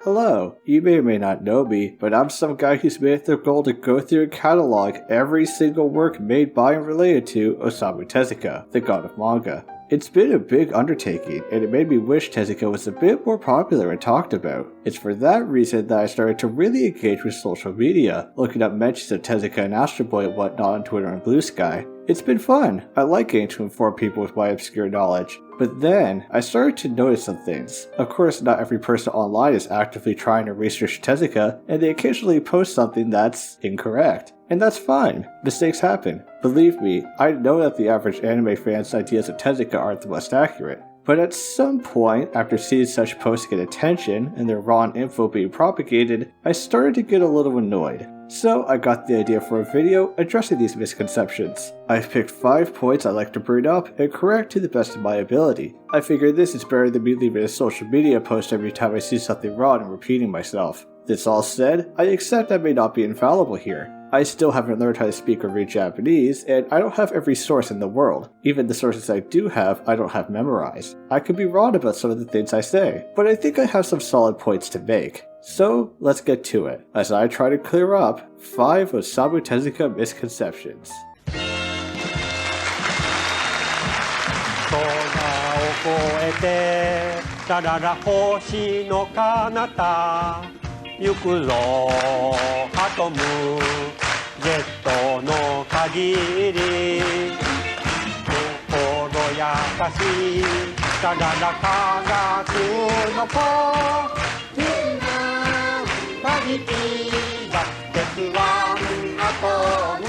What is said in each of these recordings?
Hello, you may or may not know me, but I'm some guy who's made it their goal to go through and catalog every single work made by and related to Osamu Tezuka, the god of manga. It's been a big undertaking, and it made me wish Tezuka was a bit more popular and talked about. It's for that reason that I started to really engage with social media, looking up mentions of Tezuka and Astro Boy and whatnot on Twitter and Blue Sky. It's been fun. I like getting to inform people with my obscure knowledge. But then, I started to notice some things. Of course, not every person online is actively trying to research Tezuka, and they occasionally post something that's incorrect. And that's fine. Mistakes happen. Believe me, I know that the average anime fan's ideas of Tezuka aren't the most accurate. But at some point, after seeing such posts get attention and their raw info being propagated, I started to get a little annoyed. So I got the idea for a video addressing these misconceptions. I've picked 5 points I'd like to bring up and correct to the best of my ability. I figured this is better than me leaving a social media post every time I see something wrong and repeating myself. This all said, I accept I may not be infallible here. I still haven't learned how to speak or read Japanese, and I don't have every source in the world. Even the sources I do have, I don't have memorized. I could be wrong about some of the things I say, but I think I have some solid points to make. So, let's get to it, as I try to clear up 5 Osamu Tezuka misconceptions. ゆくろはとむジェットの限り心優しいただな科学の子みんなバリティが鉄腕アトム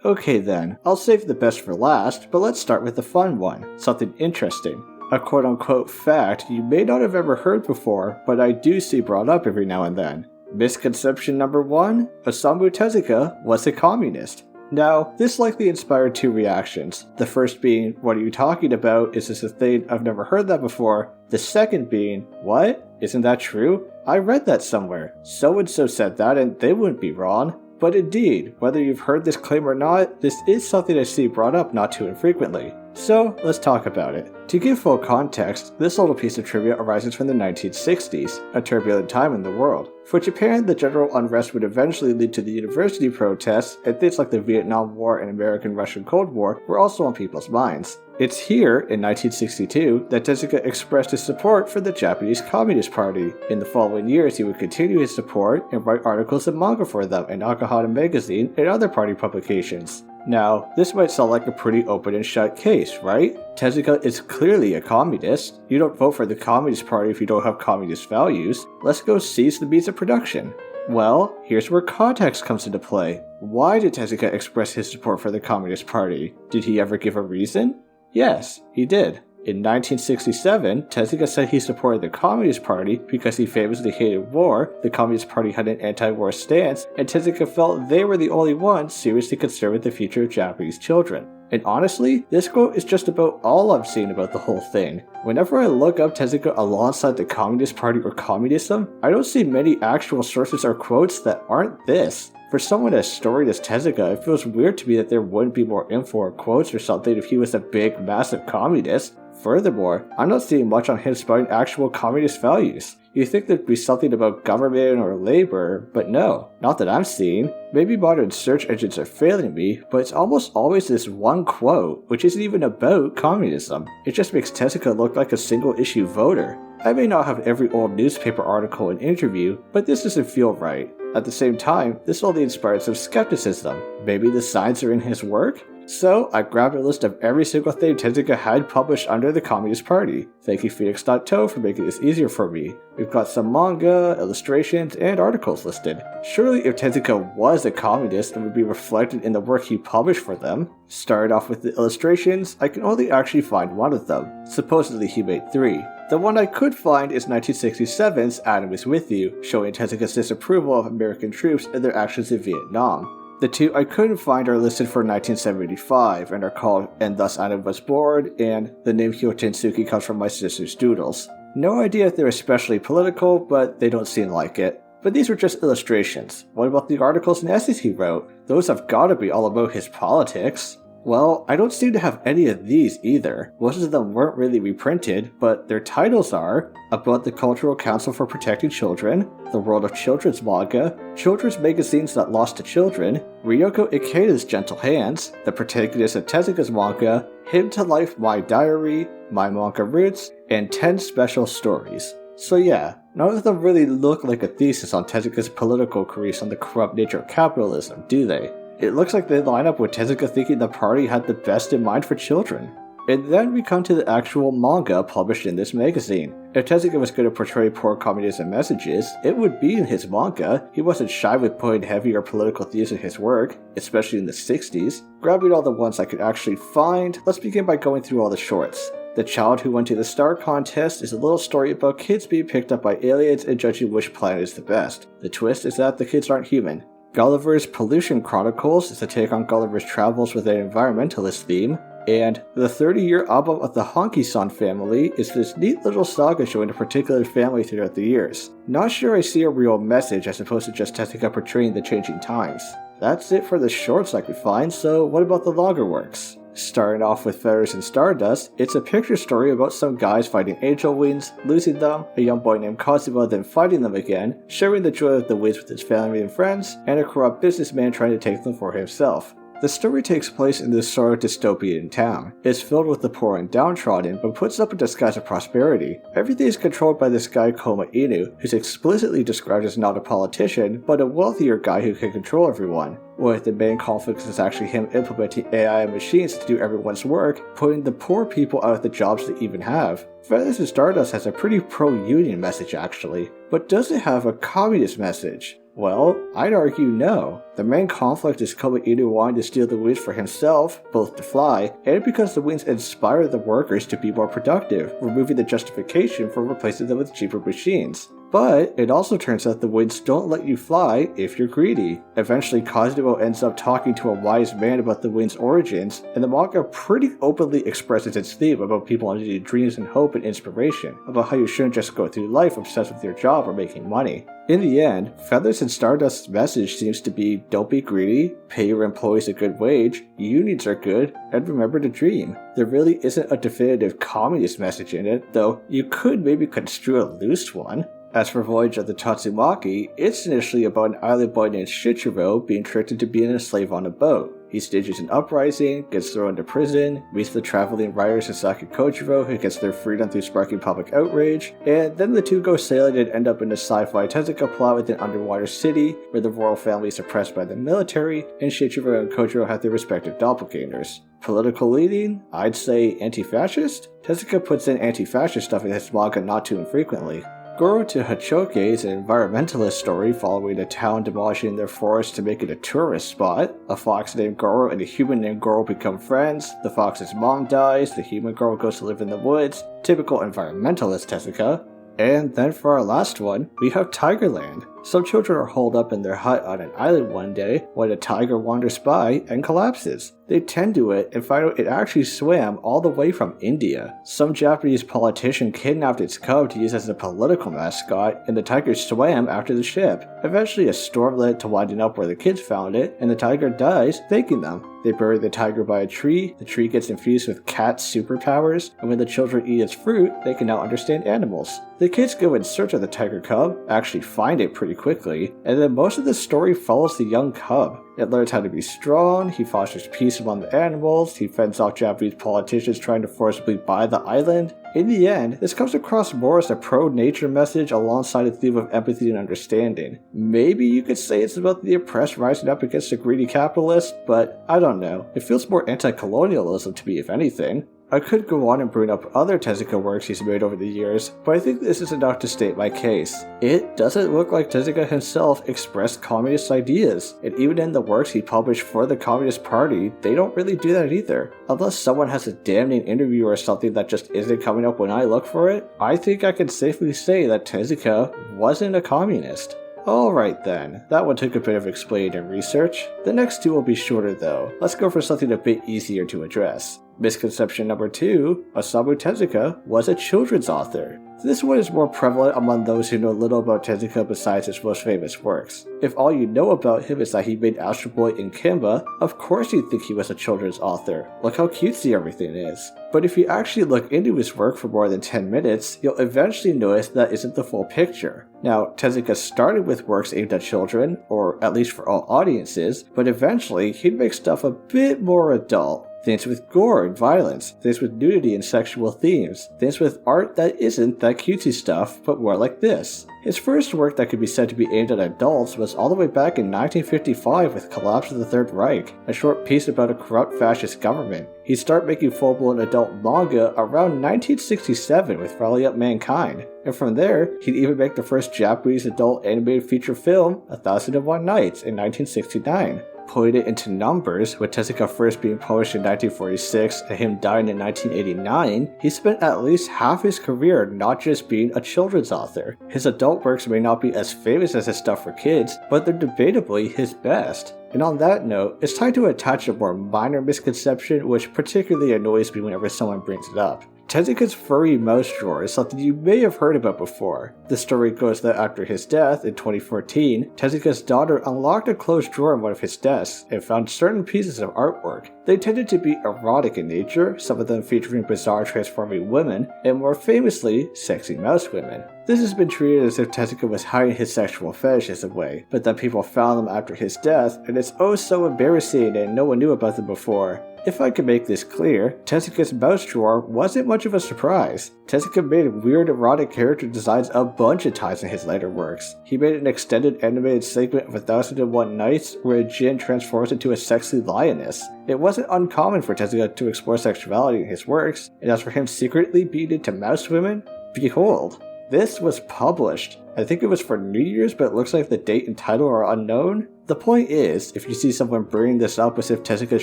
Okay then, I'll save the best for last, but let's start with the fun one, something interesting. A quote-unquote fact you may not have ever heard before, but I do see brought up every now and then. Misconception number 1, Osamu Tezuka was a communist. Now, this likely inspired 2 reactions. The first being, what are you talking about? Is this a thing? I've never heard that before. The second being, what? Isn't that true? I read that somewhere. So-and-so said that and they wouldn't be wrong. But indeed, whether you've heard this claim or not, this is something I see brought up not too infrequently. So, let's talk about it. To give full context, this little piece of trivia arises from the 1960s, a turbulent time in the world. For Japan, the general unrest would eventually lead to the university protests, and things like the Vietnam War and American-Russian Cold War were also on people's minds. It's here, in 1962, that Tezuka expressed his support for the Japanese Communist Party. In the following years, he would continue his support and write articles and manga for them in Nakahata magazine and other party publications. Now, this might sound like a pretty open and shut case, right? Tezuka is clearly a communist. You don't vote for the Communist Party if you don't have communist values. Let's go seize the means of production. Well, here's where context comes into play. Why did Tezuka express his support for the Communist Party? Did he ever give a reason? Yes, he did. In 1967, Tezuka said he supported the Communist Party because he famously hated war, the Communist Party had an anti-war stance, and Tezuka felt they were the only ones seriously concerned with the future of Japanese children. And honestly, this quote is just about all I'm seeing about the whole thing. Whenever I look up Tezuka alongside the Communist Party or communism, I don't see many actual sources or quotes that aren't this. For someone as storied as Tezuka, it feels weird to me that there wouldn't be more info or quotes or something if he was a big, massive communist. Furthermore, I'm not seeing much on him spouting actual communist values. You'd think there'd be something about government or labor, but no, not that I'm seeing. Maybe modern search engines are failing me, but it's almost always this one quote, which isn't even about communism. It just makes Tezuka look like a single-issue voter. I may not have every old newspaper article and interview, but this doesn't feel right. At the same time, this only inspired some skepticism. Maybe the signs are in his work? So, I grabbed a list of every single thing Tezuka had published under the Communist Party. Thank you Phoenix.to for making this easier for me. We've got some manga, illustrations, and articles listed. Surely if Tezuka was a communist, it would be reflected in the work he published for them. Started off with the illustrations, I can only actually find one of them. Supposedly he made 3. The one I could find is 1967's Adam Is With You, showing Tezuka's disapproval of American troops and their actions in Vietnam. The 2 I couldn't find are listed for 1975 and are called And Thus Adam Was Born and The Name Hyotensuki Comes From My Sister's Doodles. No idea if they're especially political, but they don't seem like it. But these were just illustrations. What about the articles and essays he wrote? Those have gotta be all about his politics. Well, I don't seem to have any of these either. Most of them weren't really reprinted, but their titles are About the Cultural Council for Protecting Children, The World of Children's Manga, Children's Magazines That Lost to Children, Ryoko Ikeda's Gentle Hands, The Protagonist of Tezuka's Manga, Hymn to Life My Diary, My Manga Roots, and 10 Special Stories. So yeah, none of them really look like a thesis on Tezuka's political careers on the corrupt nature of capitalism, do they? It looks like they line up with Tezuka thinking the party had the best in mind for children. And then we come to the actual manga published in this magazine. If Tezuka was going to portray poor communism messages, it would be in his manga. He wasn't shy with putting heavier political themes in his work, especially in the 60s. Grabbing all the ones I could actually find, let's begin by going through all the shorts. The Child Who Went to the Star Contest is a little story about kids being picked up by aliens and judging which planet is the best. The twist is that the kids aren't human. Gulliver's Pollution Chronicles is a take on Gulliver's travels with an environmentalist theme, and The 30-Year Album of the Honky-Son Family is this neat little saga showing a particular family throughout the years. Not sure I see a real message as opposed to just Tezuka portraying the changing times. That's it for the shorts I could find, so what about the longer works? Starting off with Feathers and Stardust, it's a picture story about some guys fighting angel wings, losing them, a young boy named Kazuma then fighting them again, sharing the joy of the wins with his family and friends, and a corrupt businessman trying to take them for himself. The story takes place in this sort of dystopian town. It's filled with the poor and downtrodden, but puts up a disguise of prosperity. Everything is controlled by this guy Koma Inu, who's explicitly described as not a politician, but a wealthier guy who can control everyone. With the main conflict is actually him implementing AI and machines to do everyone's work, putting the poor people out of the jobs they even have. Feathers and Stardust has a pretty pro-union message actually, but does it have a communist message? Well, I'd argue no. The main conflict is Koma Inu wanting to steal the wings for himself, both to fly, and because the wings inspire the workers to be more productive, removing the justification for replacing them with cheaper machines. But it also turns out the wings don't let you fly if you're greedy. Eventually, Kazuo ends up talking to a wise man about the wings' origins, and the manga pretty openly expresses its theme about people needing dreams and hope and inspiration, about how you shouldn't just go through life obsessed with your job or making money. In the end, Feathers and Stardust's message seems to be don't be greedy, pay your employees a good wage, unions are good, and remember to dream. There really isn't a definitive communist message in it, though you could maybe construe a loose one. As for Voyage of the Tatsumaki, it's initially about an island boy named Shichiro being tricked into being a slave on a boat. He stages an uprising, gets thrown into prison, meets the traveling writer Sasaki Kojiro who gets their freedom through sparking public outrage, and then the two go sailing and end up in a sci-fi Tezuka plot with an underwater city where the royal family is oppressed by the military, and Shichiro and Kojiro have their respective doppelgangers. Political leaning? I'd say anti-fascist? Tezuka puts in anti-fascist stuff in his manga not too infrequently. Goro to Hachoke is an environmentalist story following a town demolishing their forest to make it a tourist spot. A fox named Goro and a human named Goro become friends, the fox's mom dies, the human girl goes to live in the woods, typical environmentalist Tezuka. And then for our last one, we have Tigerland. Some children are holed up in their hut on an island one day when a tiger wanders by and collapses. They tend to it and find out it actually swam all the way from India. Some Japanese politician kidnapped its cub to use as a political mascot, and the tiger swam after the ship. Eventually a storm led to winding up where the kids found it, and the tiger dies, thanking them. They bury the tiger by a tree, the tree gets infused with cat superpowers, and when the children eat its fruit, they can now understand animals. The kids go in search of the tiger cub, actually find it pretty quickly, and then most of the story follows the young cub. It learns how to be strong, he fosters peace among the animals, he fends off Japanese politicians trying to forcibly buy the island. In the end, this comes across more as a pro-nature message alongside a theme of empathy and understanding. Maybe you could say it's about the oppressed rising up against the greedy capitalist, but I don't know. It feels more anti-colonialism to me if anything. I could go on and bring up other Tezuka works he's made over the years, but I think this is enough to state my case. It doesn't look like Tezuka himself expressed communist ideas, and even in the works he published for the Communist Party, they don't really do that either. Unless someone has a damning interview or something that just isn't coming up when I look for it, I think I can safely say that Tezuka wasn't a communist. Alright then, that one took a bit of explaining and research. The next two will be shorter though. Let's go for something a bit easier to address. Misconception number 2, Osamu Tezuka was a children's author. This one is more prevalent among those who know little about Tezuka besides his most famous works. If all you know about him is that he made Astro Boy and Kimba, of course you'd think he was a children's author. Look how cutesy everything is. But if you actually look into his work for more than 10 minutes, you'll eventually notice that isn't the full picture. Now, Tezuka started with works aimed at children, or at least for all audiences, but eventually he'd make stuff a bit more adult. Things with gore and violence, things with nudity and sexual themes, things with art that isn't that cutesy stuff, but more like this. His first work that could be said to be aimed at adults was all the way back in 1955 with Collapse of the Third Reich, a short piece about a corrupt fascist government. He'd start making full-blown adult manga around 1967 with Valiant Mankind, and from there, he'd even make the first Japanese adult animated feature film, 1001 Nights, in 1969. Putting it into numbers, with Tezuka first being published in 1946 and him dying in 1989, he spent at least half his career not just being a children's author. His adult works may not be as famous as his stuff for kids, but they're debatably his best. And on that note, it's time to attach a more minor misconception which particularly annoys me whenever someone brings it up. Tezuka's furry mouse drawer is something you may have heard about before. The story goes that after his death in 2014, Tezuka's daughter unlocked a closed drawer in one of his desks and found certain pieces of artwork. They tended to be erotic in nature, some of them featuring bizarre transforming women, and more famously, sexy mouse women. This has been treated as if Tezuka was hiding his sexual fetishes away, but then people found them after his death, and it's oh so embarrassing and no one knew about them before. If I could make this clear, Tezuka's mouse drawer wasn't much of a surprise. Tezuka made weird erotic character designs a bunch of times in his later works. He made an extended animated segment of 1001 Nights where a djinn transforms into a sexy lioness. It wasn't uncommon for Tezuka to explore sexuality in his works, and as for him secretly being into mouse women, behold. This was published. I think it was for New Year's, but it looks like the date and title are unknown. The point is, if you see someone bringing this up as if Tezuka's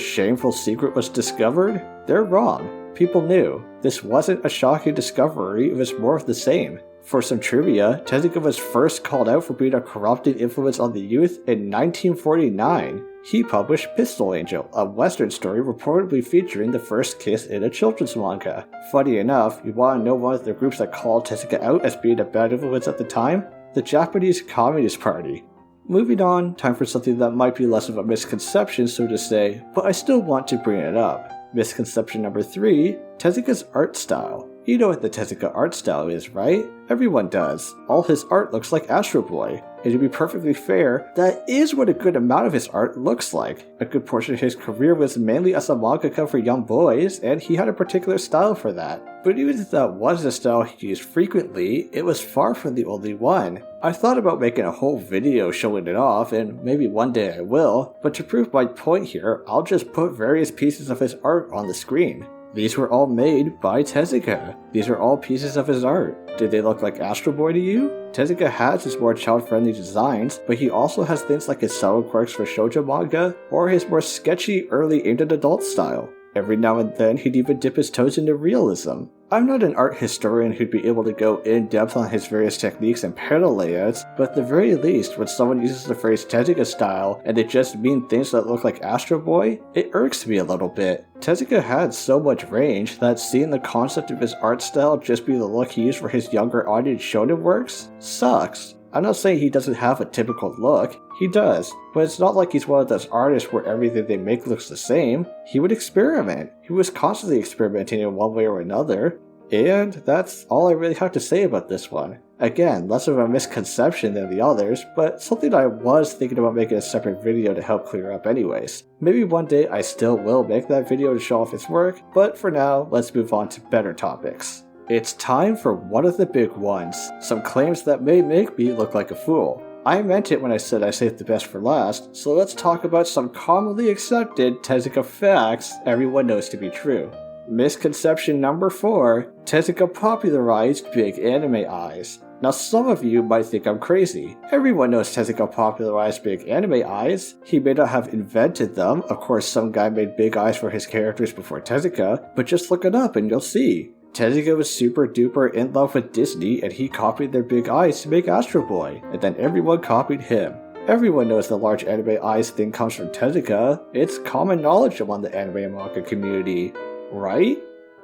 shameful secret was discovered, they're wrong. People knew. This wasn't a shocking discovery, it was more of the same. For some trivia, Tezuka was first called out for being a corrupting influence on the youth in 1949. He published Pistol Angel, a western story reportedly featuring the first kiss in a children's manga. Funny enough, you want to know one of the groups that called Tezuka out as being a bad influence at the time? The Japanese Communist Party. Moving on, time for something that might be less of a misconception, so to say, but I still want to bring it up. Misconception number 3, Tezuka's art style. You know what the Tezuka art style is, right? Everyone does. All his art looks like Astro Boy. And to be perfectly fair, that is what a good amount of his art looks like. A good portion of his career was mainly as a mangaka for young boys, and he had a particular style for that. But even if that was the style he used frequently, it was far from the only one. I thought about making a whole video showing it off, and maybe one day I will, but to prove my point here, I'll just put various pieces of his art on the screen. These were all made by Tezuka. These are all pieces of his art. Did they look like Astro Boy to you? Tezuka has his more child-friendly designs, but he also has things like his subtle quirks for shoujo manga, or his more sketchy, early aimed at adult style. Every now and then, he'd even dip his toes into realism. I'm not an art historian who'd be able to go in depth on his various techniques and panel layouts, but at the very least, when someone uses the phrase Tezuka style and they just mean things that look like Astro Boy, it irks me a little bit. Tezuka had so much range that seeing the concept of his art style just be the look he used for his younger audience shonen works sucks. I'm not saying he doesn't have a typical look, he does, but it's not like he's one of those artists where everything they make looks the same. He would experiment. He was constantly experimenting in one way or another, and that's all I really have to say about this one. Again, less of a misconception than the others, but something I was thinking about making a separate video to help clear up anyways. Maybe one day I still will make that video to show off his work, but for now, let's move on to better topics. It's time for one of the big ones, some claims that may make me look like a fool. I meant it when I said I saved the best for last, so let's talk about some commonly accepted Tezuka facts everyone knows to be true. Misconception number 4, Tezuka popularized big anime eyes. Now some of you might think I'm crazy. Everyone knows Tezuka popularized big anime eyes. He may not have invented them, of course some guy made big eyes for his characters before Tezuka, but just look it up and you'll see. Tezuka was super duper in love with Disney and he copied their big eyes to make Astro Boy, and then everyone copied him. Everyone knows the large anime eyes thing comes from Tezuka. It's common knowledge among the anime and manga community. right?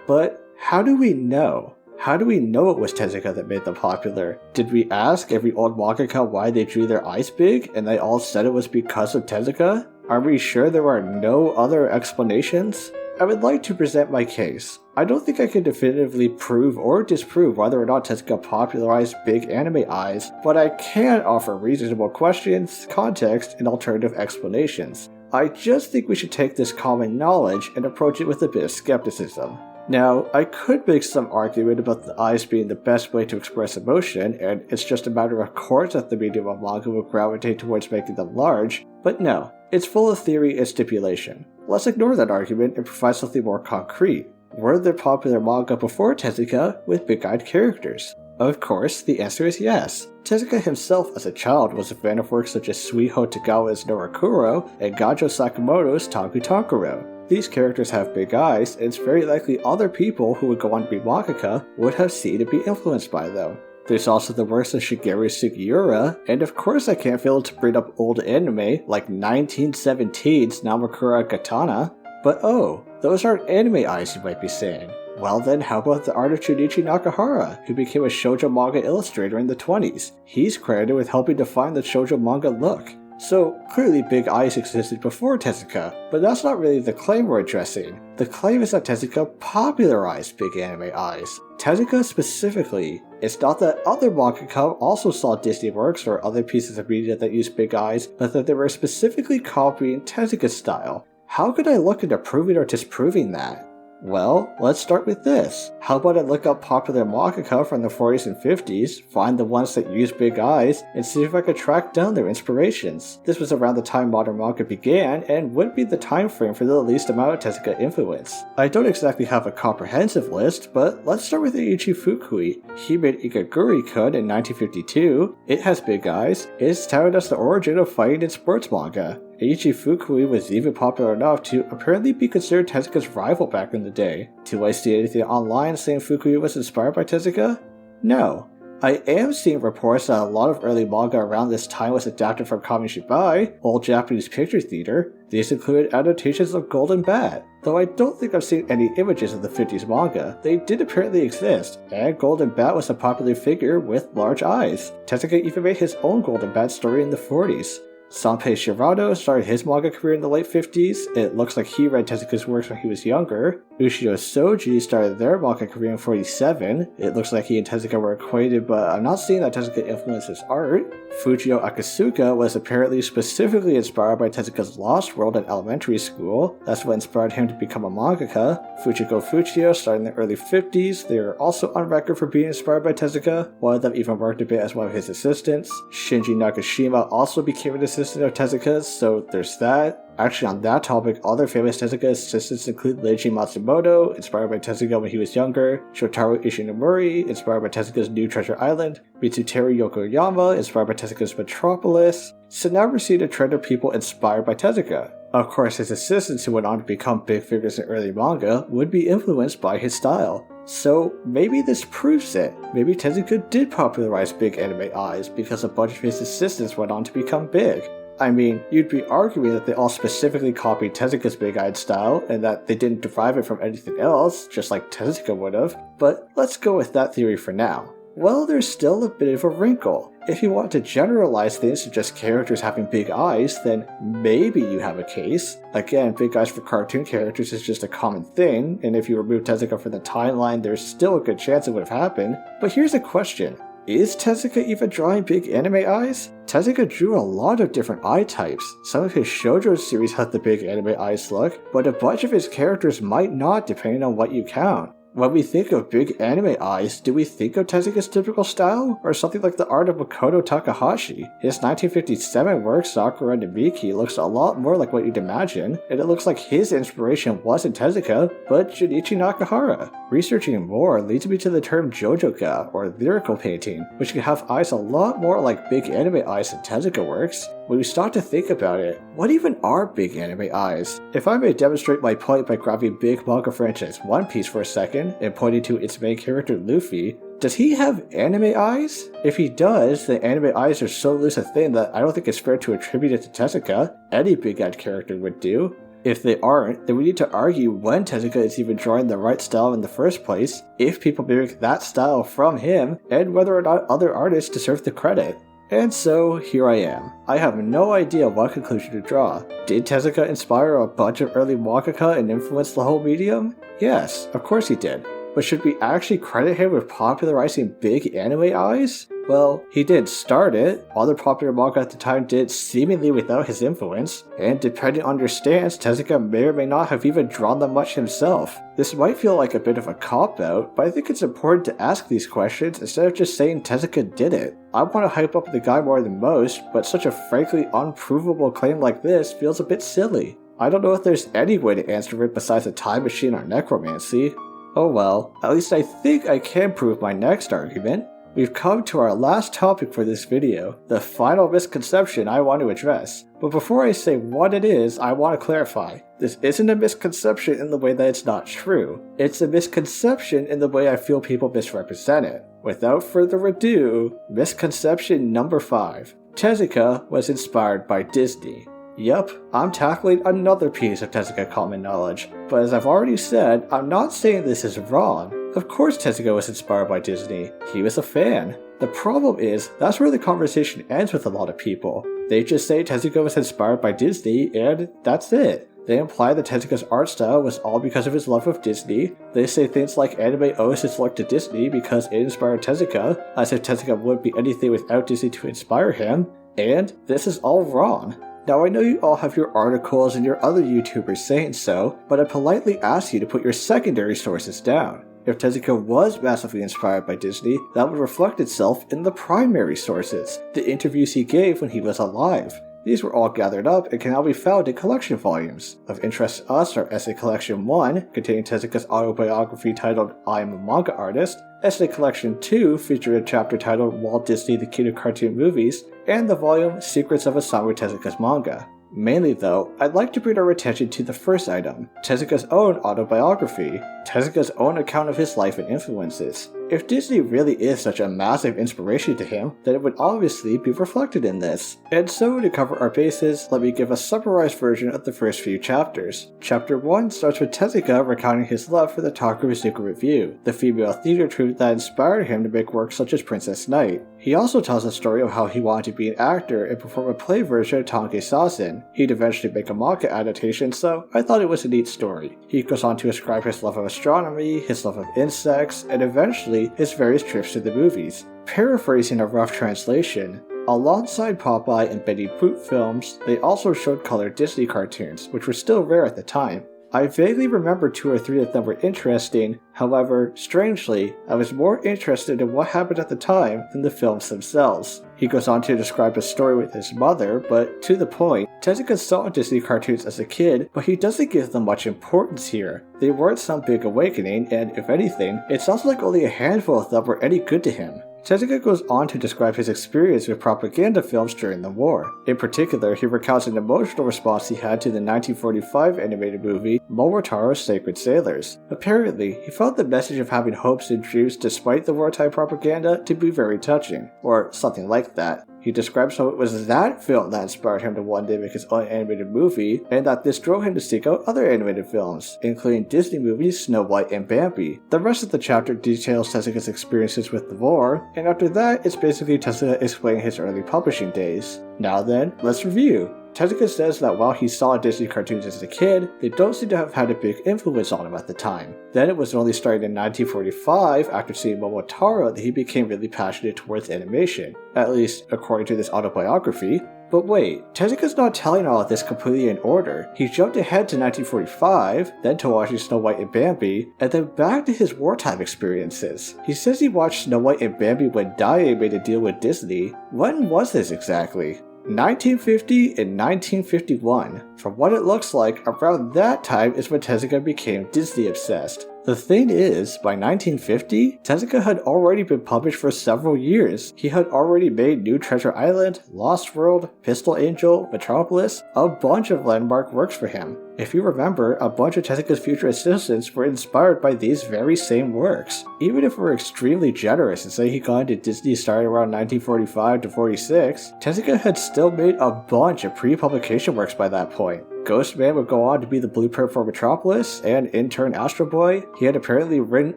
But how do we know? How do we know it was Tezuka that made them popular? Did we ask every old mangaka why they drew their eyes big, and they all said it was because of Tezuka? Are we sure there are no other explanations? I would like to present my case. I don't think I can definitively prove or disprove whether or not Tezuka popularized big anime eyes, but I can offer reasonable questions, context, and alternative explanations. I just think we should take this common knowledge and approach it with a bit of skepticism. Now, I could make some argument about the eyes being the best way to express emotion, and it's just a matter of course that the medium of manga will gravitate towards making them large, but no, it's full of theory and stipulation. Let's ignore that argument and provide something more concrete. Were there popular manga before Tezuka with big-eyed characters? Of course, the answer is yes. Tezuka himself as a child was a fan of works such as Suiho Tagawa's Norakuro and Gajo Sakamoto's Tangu Tankuro. These characters have big eyes, and it's very likely other people who would go on to be mangaka would have seen and be influenced by them. There's also the works of Shigeru Sugiura, and of course I can't fail to bring up old anime like 1917's Namakura Katana. But oh, those aren't anime eyes, you might be saying. Well then, how about the art of Junichi Nakahara, who became a shoujo manga illustrator in the 20s? He's credited with helping define the shoujo manga look. So, clearly big eyes existed before Tezuka, but that's not really the claim we're addressing. The claim is that Tezuka popularized big anime eyes. Tezuka specifically. It's not that other mangaka also saw Disney works or other pieces of media that used big eyes, but that they were specifically copying Tezuka's style. How could I look into proving or disproving that? Well, let's start with this. How about I look up popular mangaka from the 40s and 50s, find the ones that use big eyes, and see if I could track down their inspirations. This was around the time modern manga began, and would be the time frame for the least amount of Tezuka influence. I don't exactly have a comprehensive list, but let's start with Eiichi Fukui. He made Ikaguri-kun in 1952. It has big eyes. It's touted as the origin of fighting in sports manga. Eiichi Fukui was even popular enough to apparently be considered Tezuka's rival back in the day. Do I see anything online saying Fukui was inspired by Tezuka? No. I am seeing reports that a lot of early manga around this time was adapted from Kamishibai, old Japanese picture theater. These included adaptations of Golden Bat. Though I don't think I've seen any images of the 50s manga, they did apparently exist, and Golden Bat was a popular figure with large eyes. Tezuka even made his own Golden Bat story in the 40s. Sanpei Shirado started his manga career in the late 50s. It looks like he read Tezuka's works when he was younger. Ushio Soji started their manga career in 47. It looks like he and Tezuka were acquainted, but I'm not seeing that Tezuka influenced his art. Fujio Akasuka was apparently specifically inspired by Tezuka's Lost World in elementary school. That's what inspired him to become a mangaka. Fujiko Fujio started in the early 50s. They are also on record for being inspired by Tezuka. One of them even worked a bit as one of his assistants. Shinji Nakashima also became an assistant of Tezuka's, so there's that. Actually, on that topic, other famous Tezuka assistants include Leiji Matsumoto, inspired by Tezuka when he was younger, Shotaro Ishinomori, inspired by Tezuka's New Treasure Island, Mitsuteru Yokoyama, inspired by Tezuka's Metropolis. So now we're seeing a trend of people inspired by Tezuka. Of course, his assistants who went on to become big figures in early manga would be influenced by his style. So maybe this proves it. Maybe Tezuka did popularize big anime eyes because a bunch of his assistants went on to become big. I mean, you'd be arguing that they all specifically copied Tezuka's big-eyed style, and that they didn't derive it from anything else, just like Tezuka would've, but let's go with that theory for now. Well, there's still a bit of a wrinkle. If you want to generalize things to just characters having big eyes, then maybe you have a case. Again, big eyes for cartoon characters is just a common thing, and if you remove Tezuka from the timeline, there's still a good chance it would have happened. But here's a question. Is Tezuka even drawing big anime eyes? Tezuka drew a lot of different eye types. Some of his shoujo series had the big anime eyes look, but a bunch of his characters might not depending on what you count. When we think of big anime eyes, do we think of Tezuka's typical style, or something like the art of Makoto Takahashi? His 1957 work, Sakura no Miki, looks a lot more like what you'd imagine, and it looks like his inspiration wasn't Tezuka, but Junichi Nakahara. Researching more leads me to the term JoJoka, or lyrical painting, which can have eyes a lot more like big anime eyes than Tezuka works. When we start to think about it, what even are big anime eyes? If I may demonstrate my point by grabbing big manga franchise One Piece for a second, and pointing to its main character Luffy, does he have anime eyes? If he does, then anime eyes are so loose a thing that I don't think it's fair to attribute it to Tezuka. Any big-eyed character would do. If they aren't, then we need to argue when Tezuka is even drawing the right style in the first place, if people mimic that style from him, and whether or not other artists deserve the credit. And so, here I am. I have no idea what conclusion to draw. Did Tezuka inspire a bunch of early mangaka and influence the whole medium? Yes, of course he did. But should we actually credit him with popularizing big anime eyes? Well, he did start it, other popular manga at the time did seemingly without his influence, and depending on your stance, Tezuka may or may not have even drawn them much himself. This might feel like a bit of a cop-out, but I think it's important to ask these questions instead of just saying Tezuka did it. I want to hype up the guy more than most, but such a frankly unprovable claim like this feels a bit silly. I don't know if there's any way to answer it besides a time machine or necromancy. Oh well, at least I think I can prove my next argument. We've come to our last topic for this video, the final misconception I want to address. But before I say what it is, I want to clarify. This isn't a misconception in the way that it's not true. It's a misconception in the way I feel people misrepresent it. Without further ado, misconception number 5. Tezuka was inspired by Disney. Yup, I'm tackling another piece of Tezuka common knowledge, but as I've already said, I'm not saying this is wrong. Of course Tezuka was inspired by Disney, he was a fan. The problem is, that's where the conversation ends with a lot of people. They just say Tezuka was inspired by Disney, and that's it. They imply that Tezuka's art style was all because of his love of Disney. They say things like anime owes its luck to Disney because it inspired Tezuka, as if Tezuka wouldn't be anything without Disney to inspire him. And this is all wrong. Now I know you all have your articles and your other YouTubers saying so, but I politely ask you to put your secondary sources down. If Tezuka was massively inspired by Disney, that would reflect itself in the primary sources, the interviews he gave when he was alive. These were all gathered up and can now be found in collection volumes. Of interest to us are Essay Collection 1, containing Tezuka's autobiography titled I Am a Manga Artist, Essay Collection 2, featuring a chapter titled Walt Disney the King of Cartoon Movies, and the volume Secrets of Osamu Tezuka's Manga. Mainly though, I'd like to bring our attention to the first item, Tezuka's own autobiography, Tezuka's own account of his life and influences. If Disney really is such a massive inspiration to him, then it would obviously be reflected in this. And so, to cover our bases, let me give a summarized version of the first few chapters. Chapter 1 starts with Tezuka recounting his love for the Takarazuka Revue, the female theater troupe that inspired him to make works such as Princess Knight. He also tells a story of how he wanted to be an actor and perform a play version of Tange Sazen. He'd eventually make a manga adaptation, so I thought it was a neat story. He goes on to ascribe his love of astronomy, his love of insects, and eventually his various trips to the movies. Paraphrasing a rough translation, alongside Popeye and Betty Boop films, they also showed colored Disney cartoons, which were still rare at the time. I vaguely remember 2 or 3 of them were interesting, however, strangely, I was more interested in what happened at the time than the films themselves. He goes on to describe a story with his mother, but to the point, Tezuka saw Disney cartoons as a kid, but he doesn't give them much importance here. They weren't some big awakening, and if anything, it sounds like only a handful of them were any good to him. Tezuka goes on to describe his experience with propaganda films during the war. In particular, he recounts an emotional response he had to the 1945 animated movie Momotaro's Sacred Sailors. Apparently, he found the message of having hopes and dreams despite the wartime propaganda to be very touching, or something like that. He describes how it was that film that inspired him to one day make his own animated movie, and that this drove him to seek out other animated films, including Disney movies Snow White and Bambi. The rest of the chapter details Tezuka's experiences with the war, and after that, it's basically Tezuka explaining his early publishing days. Now then, let's review. Tezuka says that while he saw Disney cartoons as a kid, they don't seem to have had a big influence on him at the time. Then it was only starting in 1945, after seeing Momotaro, that he became really passionate towards animation, at least according to this autobiography. But wait, Tezuka's not telling all of this completely in order. He jumped ahead to 1945, then to watching Snow White and Bambi, and then back to his wartime experiences. He says he watched Snow White and Bambi when Daiei made a deal with Disney. When was this exactly? 1950 and 1951. From what it looks like, around that time is when Tezuka became Disney obsessed. The thing is, by 1950, Tezuka had already been published for several years. He had already made New Treasure Island, Lost World, Pistol Angel, Metropolis, a bunch of landmark works for him. If you remember, a bunch of Tezuka's future assistants were inspired by these very same works. Even if we're extremely generous and say he got into Disney starting around 1945 to 46, Tezuka had still made a bunch of pre-publication works by that point. Ghost Man would go on to be the blueprint for Metropolis, and in turn Astro Boy. He had apparently written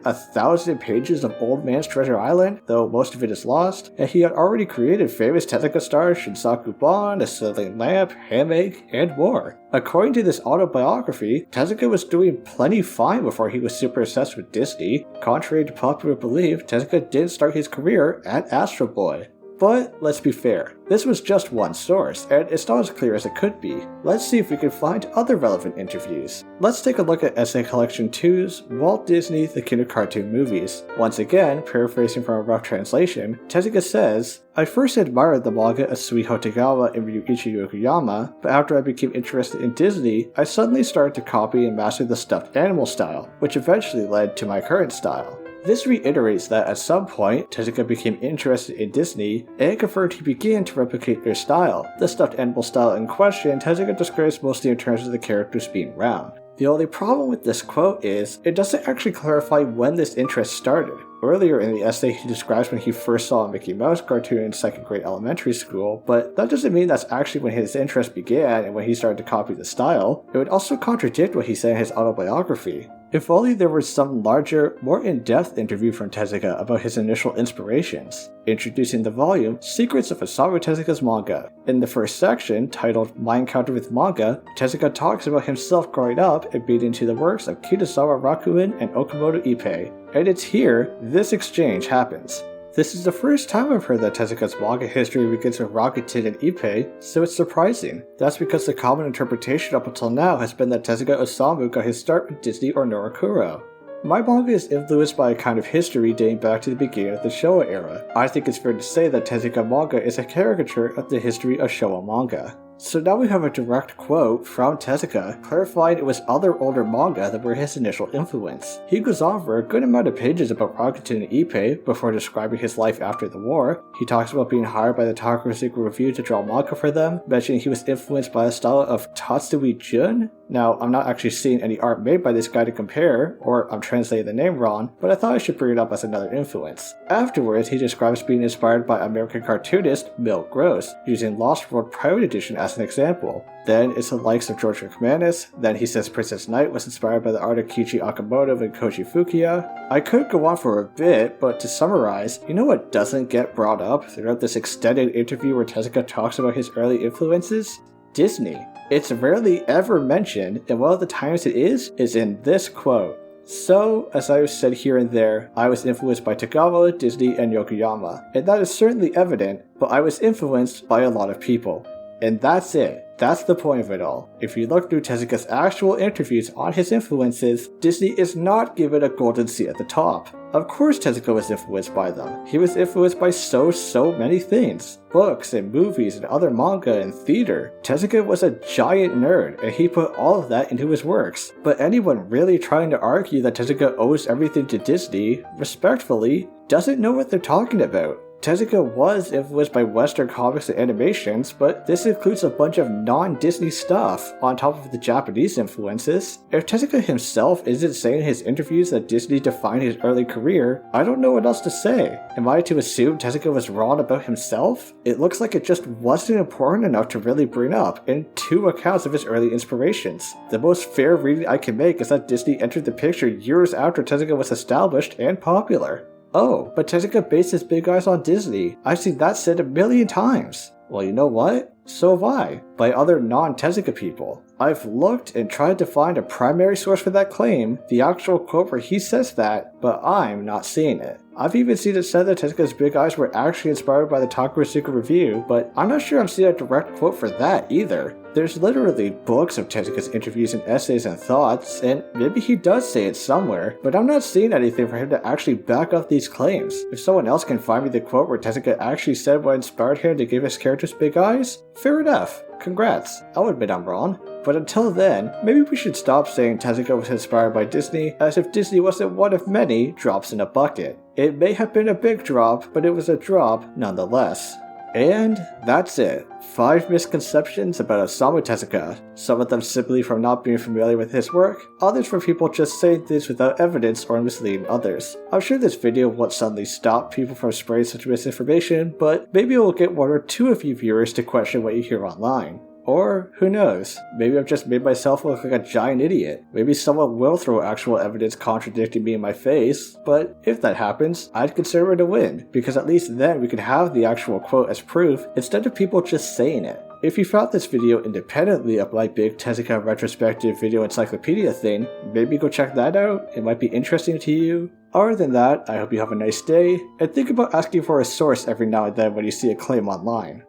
1,000 pages of Old Man's Treasure Island, though most of it is lost, and he had already created famous Tezuka stars Shinsaku Ban, Acetylene Lamp, Hamegg, and more. According to this autobiography, Tezuka was doing plenty fine before he was super obsessed with Disney. Contrary to popular belief, Tezuka did start his career at Astro Boy. But let's be fair, this was just one source, and it's not as clear as it could be. Let's see if we can find other relevant interviews. Let's take a look at Essay Collection 2's Walt Disney The King of Cartoon Movies. Once again, paraphrasing from a rough translation, Tezuka says, "I first admired the manga of Suiho Tagawa and Ryuichi Yokoyama, but after I became interested in Disney, I suddenly started to copy and master the stuffed animal style, which eventually led to my current style." This reiterates that at some point, Tezuka became interested in Disney and confirmed he began to replicate their style. The stuffed animal style in question, Tezuka describes mostly in terms of the characters being round. The only problem with this quote is, it doesn't actually clarify when this interest started. Earlier in the essay, he describes when he first saw a Mickey Mouse cartoon in 2nd grade elementary school, but that doesn't mean that's actually when his interest began and when he started to copy the style. It would also contradict what he said in his autobiography. If only there was some larger, more in-depth interview from Tezuka about his initial inspirations. Introducing the volume, Secrets of Osamu Tezuka's Manga. In the first section, titled My Encounter with Manga, Tezuka talks about himself growing up and being into the works of Kitazawa Rakuen and Okamoto Ippei. And it's here this exchange happens. This is the first time I've heard that Tezuka's manga history begins with Rakuten and Ippei, so it's surprising. That's because the common interpretation up until now has been that Tezuka Osamu got his start with Disney or Norakuro. My manga is influenced by a kind of history dating back to the beginning of the Showa era. I think it's fair to say that Tezuka manga is a caricature of the history of Showa manga. So now we have a direct quote from Tezuka clarifying it was other older manga that were his initial influence. He goes on for a good amount of pages about Rakuten and Ippei before describing his life after the war. He talks about being hired by the Takarazuka Review to draw manga for them, mentioning he was influenced by the style of Tatsui Jun. Now, I'm not actually seeing any art made by this guy to compare, or I'm translating the name wrong, but I thought I should bring it up as another influence. Afterwards, he describes being inspired by American cartoonist Milt Gross, using Lost World Private Edition as an example. Then it's the likes of George McManus. Then he says Princess Knight was inspired by the art of Kiichi Akamoto and Koji Fukuya. I could go on for a bit, but to summarize, you know what doesn't get brought up throughout this extended interview where Tezuka talks about his early influences? Disney. It's rarely ever mentioned, and one of the times it is in this quote. So, as I have said here and there, I was influenced by Tagawa, Disney, and Yokoyama, and that is certainly evident, but I was influenced by a lot of people. And that's it. That's the point of it all. If you look through Tezuka's actual interviews on his influences, Disney is not given a golden seat at the top. Of course Tezuka was influenced by them. He was influenced by so many things. Books and movies and other manga and theater. Tezuka was a giant nerd, and he put all of that into his works. But anyone really trying to argue that Tezuka owes everything to Disney, respectfully, doesn't know what they're talking about. Tezuka was influenced by Western comics and animations, but this includes a bunch of non-Disney stuff on top of the Japanese influences. If Tezuka himself isn't saying in his interviews that Disney defined his early career, I don't know what else to say. Am I to assume Tezuka was wrong about himself? It looks like it just wasn't important enough to really bring up in two accounts of his early inspirations. The most fair reading I can make is that Disney entered the picture years after Tezuka was established and popular. Oh, but Tezuka based his big eyes on Disney. I've seen that said 1,000,000 times. Well, you know what? So have I, by other non-Tezuka people. I've looked and tried to find a primary source for that claim, the actual quote where he says that, but I'm not seeing it. I've even seen it said that Tezuka's big eyes were actually inspired by the Takarazuka Review, but I'm not sure I'm seeing a direct quote for that either. There's literally books of Tezuka's interviews and essays and thoughts, and maybe he does say it somewhere, but I'm not seeing anything for him to actually back up these claims. If someone else can find me the quote where Tezuka actually said what inspired him to give his characters big eyes, fair enough. Congrats. I'll admit I'm wrong. But until then, maybe we should stop saying Tezuka was inspired by Disney, as if Disney wasn't one of many drops in a bucket. It may have been a big drop, but it was a drop nonetheless. And that's it. 5 misconceptions about Osamu Tezuka. Some of them simply from not being familiar with his work, others from people just saying things without evidence or misleading others. I'm sure this video won't suddenly stop people from spreading such misinformation, but maybe it will get 1 or 2 of you viewers to question what you hear online. Or, who knows, maybe I've just made myself look like a giant idiot. Maybe someone will throw actual evidence contradicting me in my face, but if that happens, I'd consider it a win, because at least then we can have the actual quote as proof instead of people just saying it. If you found this video independently of my big Tezuka retrospective video encyclopedia thing, maybe go check that out, it might be interesting to you. Other than that, I hope you have a nice day, and think about asking for a source every now and then when you see a claim online.